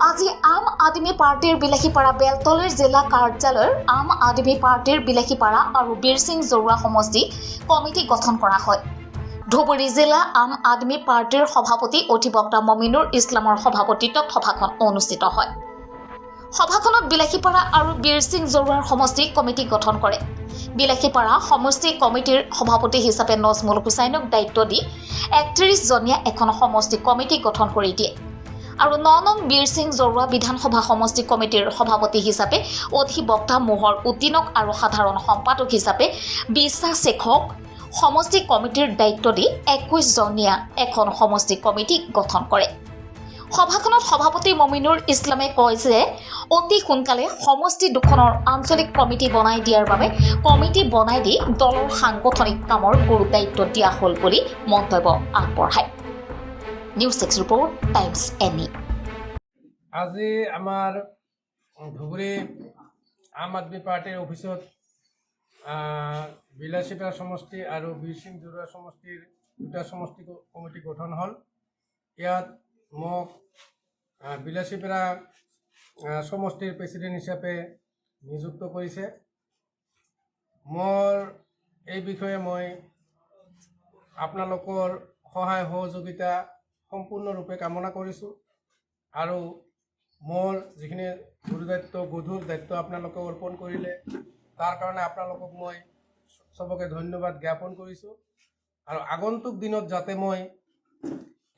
আজি আম আদমি পাৰ্টিৰ বিলাসীপাৰা বেলতলীৰ জিলা কাৰ্যালয়ৰ আম আদমি পাৰ্টিৰ বিলাসীপাৰা আৰু বীৰসিং জৰুৱা সমষ্টি কমিটি গঠন কৰা হয়। ধুবুৰী জিলা আম আদমি পাৰ্টিৰ সভাপতি অধিবক্তা মমিনুৰ ইছলামৰ সভাপতিত্বত সভাখন অনুষ্ঠিত হয়। সভাখনত বিলাসীপাৰা আৰু বীৰসিং জৰুৱাৰ সমষ্টি কমিটি গঠন কৰে। বিলাসীপাৰা সমষ্টি কমিটিৰ সভাপতি হিচাপে নজমুল হুছাইনক দায়িত্ব দি ৩১জনীয়া এখন সমষ্টি কমিটি গঠন কৰি দিয়ে আৰু ৯ নং বীৰসিং জৰুৱা বিধানসভা সমষ্টি কমিটিৰ সভাপতি হিচাপে অধিবক্তা মোহৰ উদ্দিনক আৰু সাধাৰণ সম্পাদক হিচাপে বিশ্বাস শেখক সমষ্টি কমিটিৰ দায়িত্ব দি ২১জনীয়া এখন সমষ্টি কমিটি গঠন কৰে। সভাখনত সভাপতি মমিনুৰ ইছলামে কয় যে অতি সোনকালে সমষ্টি দুখনৰ আঞ্চলিক কমিটি বনাই দিয়াৰ বাবে কমিটি বনাই দি দলৰ সাংগঠনিক কামৰ গুৰু দায়িত্ব দিয়া হ'ল বুলি মন্তব্য আগবঢ়ায়। News 6 report times any. আজি আমাৰ ধুবুৰী আম আদমি পাৰ্টিৰ অফিচত বিলাসীপাৰা সমষ্টি আৰু বীৰসিং জৰুৱা সমষ্টিৰ দুটা সমষ্টি কমিটি গঠন হ'ল। ইয়াত মোক বিলাসীপাৰা সমষ্টিৰ প্ৰেচিডেণ্ট হিচাপে নিযুক্ত কৰিছে। মোৰ এই বিষয়ে মই আপোনালোকৰ সহায় সহযোগিতা সম্পূৰ্ণৰূপে কামনা কৰিছোঁ আৰু মোৰ যিখিনি গধুৰ দায়িত্ব আপোনালোকে অৰ্পণ কৰিলে তাৰ কাৰণে আপোনালোকক মই চবকে ধন্যবাদ জ্ঞাপন কৰিছোঁ আৰু আগন্তুক দিনত যাতে মই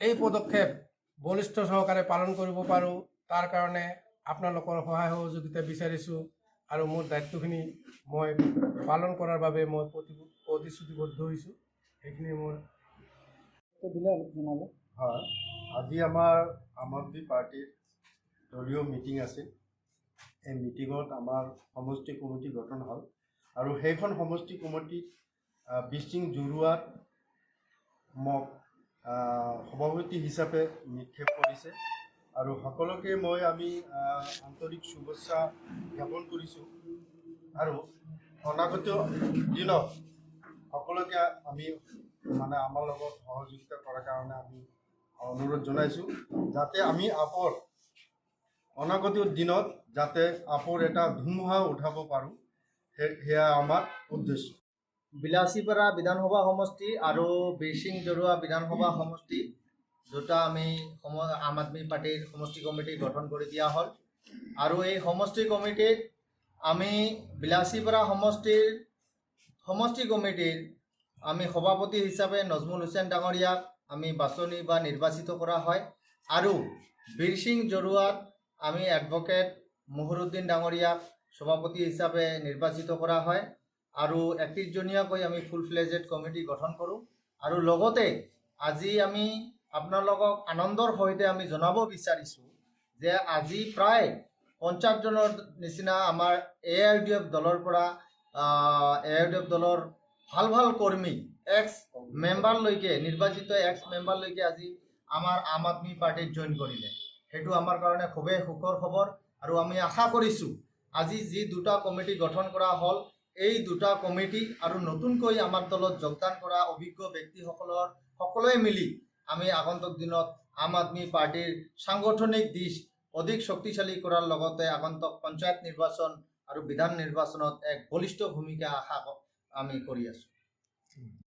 এই পদক্ষেপ বলিষ্ঠ সহকাৰে পালন কৰিব পাৰোঁ তাৰ কাৰণে আপোনালোকৰ সহায় সহযোগিতা বিচাৰিছোঁ আৰু মোৰ দায়িত্বখিনি মই পালন কৰাৰ বাবে মই প্ৰতিশ্ৰুতিবদ্ধ হৈছোঁ। সেইখিনি মোৰ হয়, আজি আমাৰ আম আদমি পাৰ্টিৰ দলীয় মিটিং আছিল। এই মিটিঙত আমাৰ সমষ্টি কমিটি গঠন হ'ল আৰু সেইখন সমষ্টি কমিটিত বীৰসিং জৰুৱাক মোক সভাপতি হিচাপে নিক্ষেপ কৰিছে আৰু সকলোকে আমি আন্তৰিক শুভেচ্ছা জ্ঞাপন কৰিছোঁ আৰু অনাগত দিনত সকলোকে আমি আমাৰ লগত সহযোগিতা কৰাৰ কাৰণে আমি অনুৰোধ জনাইছোঁ যাতে আমি অনাগত দিনত যাতে এটা ধুমুহা উঠাব পাৰোঁ, সেয়া আমাৰ উদ্দেশ্য। বিলাসীপাৰা বিধানসভা সমষ্টি আৰু বীৰসিং জৰুৱা বিধানসভা সমষ্টি দুটা আমি আম আদমি পাৰ্টিৰ সমষ্টি কমিটি গঠন কৰি দিয়া হ'ল আৰু এই সমষ্টি কমিটিত আমি বিলাসীপাৰা সমষ্টি কমিটিৰ আমি সভাপতি হিচাপে নজমুল হুছেইন ডাঙৰীয়াক আমি বাছনি বা নিৰ্বাচিত কৰা হয় আৰু বীৰসিং জৰুৱাত আমি এডভকেট মোহৰ উদ্দিন ডাঙৰীয়াক সভাপতি হিচাপে নিৰ্বাচিত কৰা হয় আৰু ৩১জনীয়াকৈ আমি ফুল ফ্লেজেড কমিটি গঠন কৰোঁ আৰু লগতে আজি আমি আপোনালোকক আনন্দৰ সৈতে আমি জনাব বিচাৰিছোঁ যে আজি প্ৰায় ৫০জনৰ নিচিনা আমাৰ AIUDF দলৰ পৰা AIUDF দলৰ ভাল কৰ্মী এক্স মেম্বাৰলৈকে নিৰ্বাচিত এক্স মেম্বাৰলৈকে আজি আমাৰ আম আদমি পাৰ্টিত জইন কৰিলে। সেইটো আমাৰ কাৰণে খুবেই সুখৰ খবৰ আৰু আমি আশা কৰিছোঁ আজি যি দুটা কমিটি গঠন কৰা হ'ল এই দুটা কমিটি আৰু নতুনকৈ আমাৰ দলত যোগদান কৰা অভিজ্ঞ ব্যক্তিসকলৰ সকলোৱে মিলি আমি আগন্তুক দিনত আম আদমি পাৰ্টিৰ সাংগঠনিক দিশ অধিক শক্তিশালী কৰাৰ লগতে আগন্তুক পঞ্চায়ত নিৰ্বাচন আৰু বিধান নিৰ্বাচনত এক বলিষ্ঠ ভূমিকা আশা আমি কৰি আছোঁ।